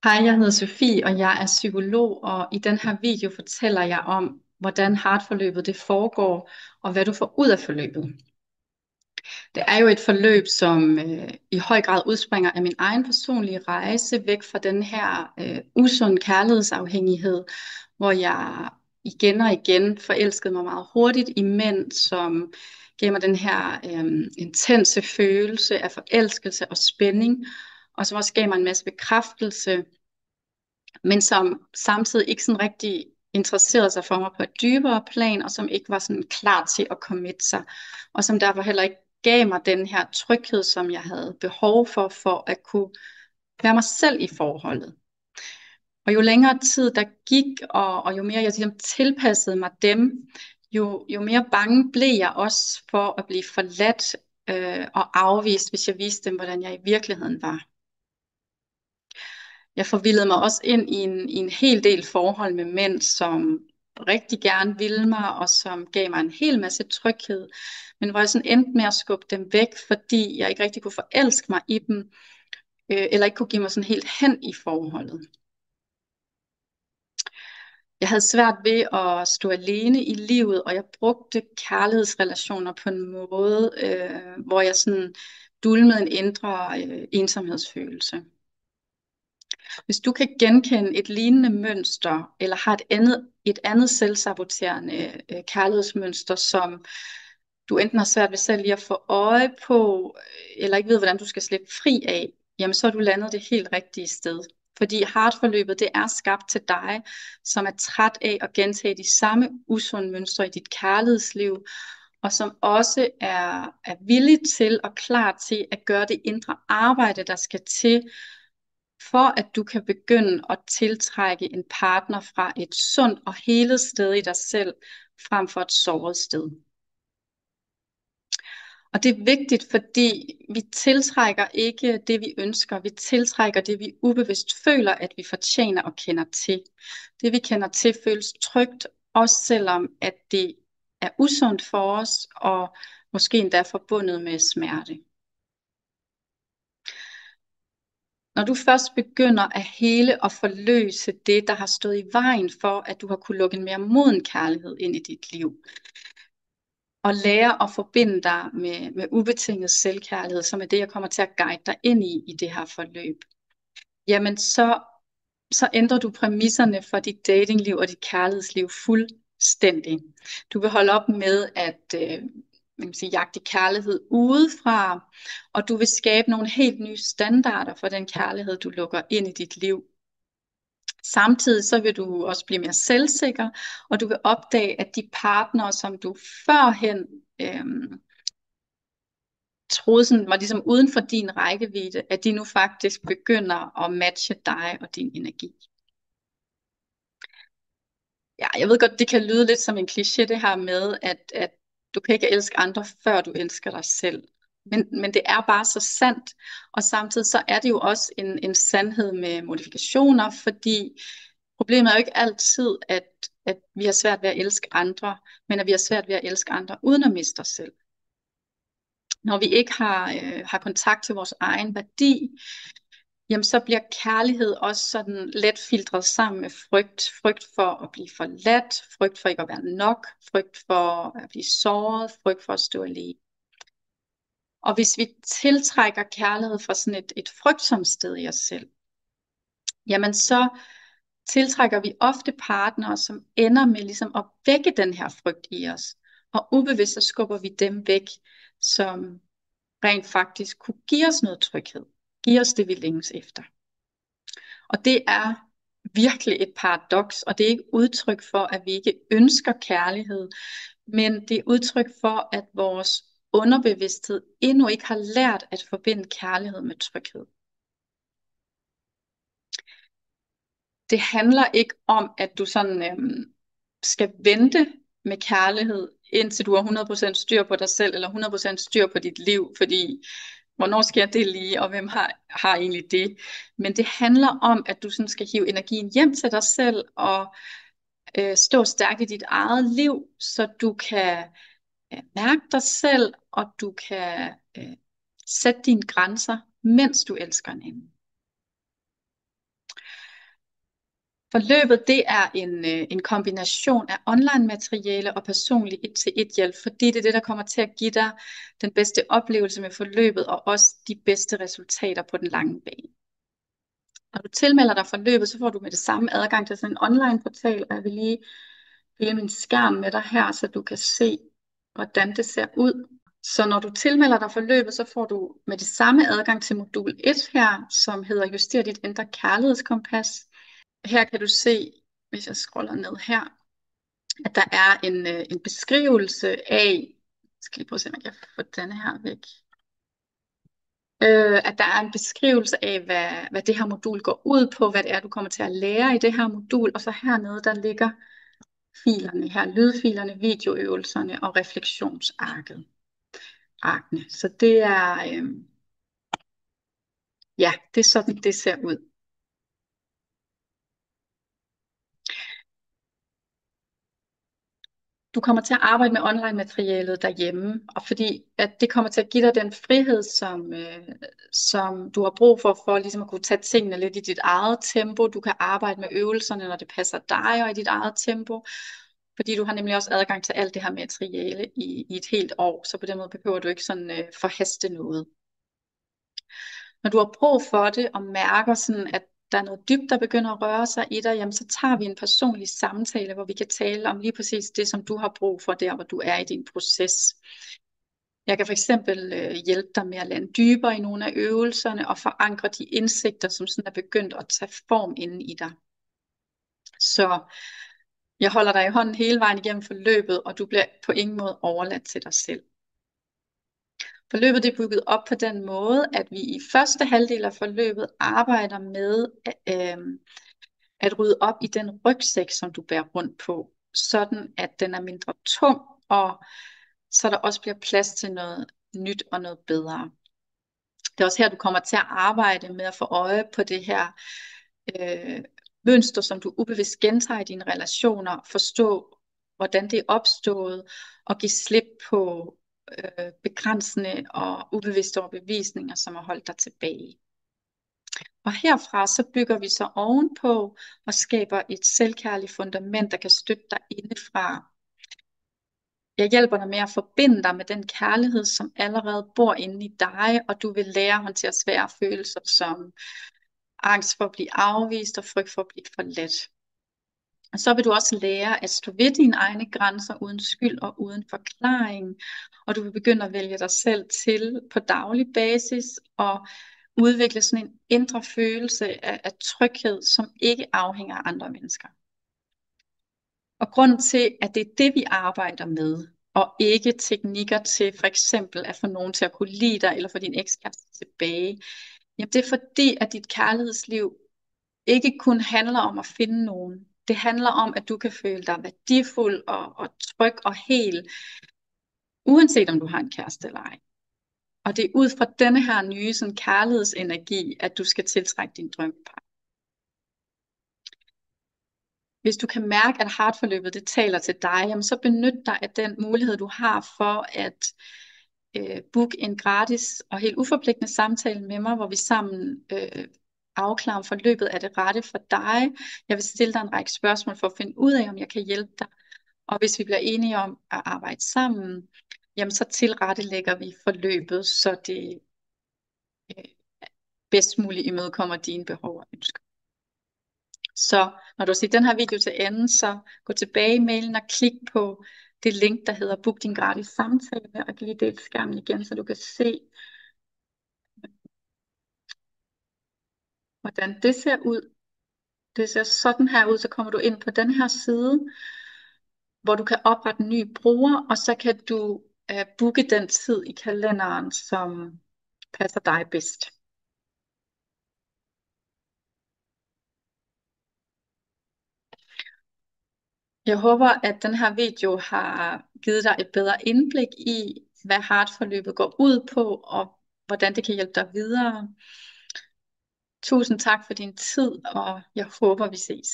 Hej, jeg hedder Sofie, og jeg er psykolog, og i den her video fortæller jeg om, hvordan heartforløbet det foregår, og hvad du får ud af forløbet. Det er jo et forløb, som i høj grad udspringer af min egen personlige rejse væk fra den her usund kærlighedsafhængighed, hvor jeg igen og igen forelskede mig meget hurtigt i mænd, som gav mig den her intense følelse af forelskelse og spænding, og som også gav mig en masse bekræftelse, men som samtidig ikke sådan rigtig interesserede sig for mig på et dybere plan, og som ikke var sådan klar til at commit sig, og som derfor heller ikke gav mig den her tryghed, som jeg havde behov for at kunne være mig selv i forholdet. Og jo længere tid der gik, og jo mere jeg ligesom tilpassede mig dem, jo mere bange blev jeg også for at blive forladt og afvist, hvis jeg viste dem, hvordan jeg i virkeligheden var. Jeg forvildede mig også ind i en hel del forhold med mænd, som rigtig gerne ville mig, og som gav mig en hel masse tryghed, men hvor jeg sådan endte med at skubbe dem væk, fordi jeg ikke rigtig kunne forelske mig i dem, eller ikke kunne give mig sådan helt hen i forholdet. Jeg havde svært ved at stå alene i livet, og jeg brugte kærlighedsrelationer på en måde, hvor jeg sådan dulmede en indre ensomhedsfølelse. Hvis du kan genkende et lignende mønster, eller har et andet selvsaboterende kærlighedsmønster, som du enten har svært ved selv lige at få øje på, eller ikke ved, hvordan du skal slippe fri af, jamen så har du landet det helt rigtige sted. Fordi heartforløbet, det er skabt til dig, som er træt af at gentage de samme usunde mønstre i dit kærlighedsliv, og som også er villig til og klar til at gøre det indre arbejde, der skal til, for at du kan begynde at tiltrække en partner fra et sundt og helet sted i dig selv, frem for et såret sted. Og det er vigtigt, fordi vi tiltrækker ikke det, vi ønsker. Vi tiltrækker det, vi ubevidst føler, at vi fortjener og kender til. Det, vi kender til, føles trygt, også selvom at det er usundt for os, og måske endda forbundet med smerte. Når du først begynder at hele og forløse det, der har stået i vejen for, at du har kunnet lukke en mere moden kærlighed ind i dit liv, og lære at forbinde dig med ubetinget selvkærlighed, som er det, jeg kommer til at guide dig ind i det her forløb, jamen så ændrer du præmisserne for dit datingliv og dit kærlighedsliv fuldstændig. Du vil holde op med at man kan sige, jagte kærlighed udefra, og du vil skabe nogle helt nye standarder for den kærlighed, du lukker ind i dit liv. Samtidig så vil du også blive mere selvsikker, og du vil opdage, at de partnere, som du førhen troede sådan, var ligesom uden for din rækkevidde, at de nu faktisk begynder at matche dig og din energi. Ja, jeg ved godt, det kan lyde lidt som en kliché, det her med, at du kan ikke elske andre, før du elsker dig selv. Men det er bare så sandt, og samtidig så er det jo også en sandhed med modifikationer, fordi problemet er jo ikke altid, at vi har svært ved at elske andre, men at vi har svært ved at elske andre uden at miste os selv. Når vi ikke har kontakt til vores egen værdi, jamen så bliver kærlighed også sådan let filtreret sammen med frygt. Frygt for at blive forladt, frygt for ikke at være nok, frygt for at blive såret, frygt for at stå alene. Og hvis vi tiltrækker kærlighed fra sådan et frygtsomt sted i os selv, jamen så tiltrækker vi ofte partnere, som ender med ligesom at vække den her frygt i os. Og ubevidst så skubber vi dem væk, som rent faktisk kunne give os noget tryghed. Give os det, vi længes efter. Og det er virkelig et paradoks, og det er ikke udtryk for, at vi ikke ønsker kærlighed, men det er udtryk for, at vores underbevidsthed endnu ikke har lært at forbinde kærlighed med tryghed. Det handler ikke om, at du sådan skal vente med kærlighed, indtil du har 100% styr på dig selv, eller 100% styr på dit liv, fordi hvornår sker det lige, og hvem har egentlig det? Men det handler om, at du sådan skal hive energien hjem til dig selv, og stå stærkt i dit eget liv, så du kan mærke dig selv, og du kan sætte dine grænser, mens du elsker en anden. Forløbet det er en kombination af online materiale og personlig et-til-et hjælp, fordi det er det, der kommer til at give dig den bedste oplevelse med forløbet og også de bedste resultater på den lange bane. Når du tilmelder dig forløbet, så får du med det samme adgang til sådan en online portal, og jeg vil lige dele min skærm med dig her, så du kan se, hvordan det ser ud. Så når du tilmelder dig forløbet, så får du med det samme adgang til modul 1 her, som hedder Juster dit indre kærlighedskompas. Her kan du se, hvis jeg scroller ned her, at der er en beskrivelse af, jeg skal lige prøve at se, om jeg kan få denne her væk, at der er en beskrivelse af, hvad det her modul går ud på, hvad det er, du kommer til at lære i det her modul, og så hernede, der ligger filerne her, lydfilerne, videoøvelserne og refleksionsarket. Så det er, ja, det er sådan, det ser ud. Du kommer til at arbejde med online-materialet derhjemme, og fordi at det kommer til at give dig den frihed, som du har brug for ligesom at kunne tage tingene lidt i dit eget tempo. Du kan arbejde med øvelserne, når det passer dig og i dit eget tempo, fordi du har nemlig også adgang til alt det her materiale i et helt år, så på den måde behøver du ikke sådan forhaste noget. Når du har brug for det og mærker sådan, at der er noget dybt, der begynder at røre sig i dig, jamen så tager vi en personlig samtale, hvor vi kan tale om lige præcis det, som du har brug for der, hvor du er i din proces. Jeg kan for eksempel hjælpe dig med at lande dybere i nogle af øvelserne og forankre de indsigter, som sådan er begyndt at tage form inde i dig. Så jeg holder dig i hånden hele vejen igennem forløbet, og du bliver på ingen måde overladt til dig selv. Forløbet er bygget op på den måde, at vi i første halvdel af forløbet arbejder med at rydde op i den rygsæk, som du bærer rundt på, sådan at den er mindre tung, og så der også bliver plads til noget nyt og noget bedre. Det er også her, du kommer til at arbejde med at få øje på det her mønster, som du ubevidst gentager i dine relationer, forstå, hvordan det er opstået, og give slip på begrænsende og ubevidste overbevisninger, som har holdt dig tilbage. Og herfra så bygger vi så ovenpå og skaber et selvkærligt fundament, der kan støtte dig indefra. Jeg hjælper dig med at forbinde dig med den kærlighed, som allerede bor inde i dig, og du vil lære at håndtere svære følelser som angst for at blive afvist og frygt for at blive forladt. Og så vil du også lære at stå ved dine egne grænser uden skyld og uden forklaring, og du vil begynde at vælge dig selv til på daglig basis og udvikle sådan en indre følelse af tryghed, som ikke afhænger af andre mennesker. Og grunden til, at det er det, vi arbejder med, og ikke teknikker til for eksempel at få nogen til at kunne lide dig, eller få din ekskæreste tilbage, jamen det er fordi, at dit kærlighedsliv ikke kun handler om at finde nogen. Det handler om, at du kan føle dig værdifuld og tryg og hel, uanset om du har en kæreste eller ej. Og det er ud fra denne her nye sådan, kærlighedsenergi, at du skal tiltrække din drømmepar. Hvis du kan mærke, at heartforløbet det taler til dig, jamen så benyt dig af den mulighed, du har for at booke en gratis og helt uforpligtende samtale med mig, hvor vi sammen afklarer, om forløbet er det rette for dig. Jeg vil stille dig en række spørgsmål for at finde ud af, om jeg kan hjælpe dig. Og hvis vi bliver enige om at arbejde sammen, jamen så tilrettelægger vi forløbet, så det bedst muligt imødekommer dine behov og ønsker. Så når du har set den her video til enden, så gå tilbage i mailen og klik på det link, der hedder Book din gratis samtale, og jeg kan lige dele skærmen igen, så du kan se, hvordan det ser ud. Det ser sådan her ud, så kommer du ind på den her side, hvor du kan oprette en ny bruger, og så kan du booke den tid i kalenderen, som passer dig bedst. Jeg håber, at den her video har givet dig et bedre indblik i, hvad heartforløbet går ud på, og hvordan det kan hjælpe dig videre. Tusind tak for din tid, og jeg håber, vi ses.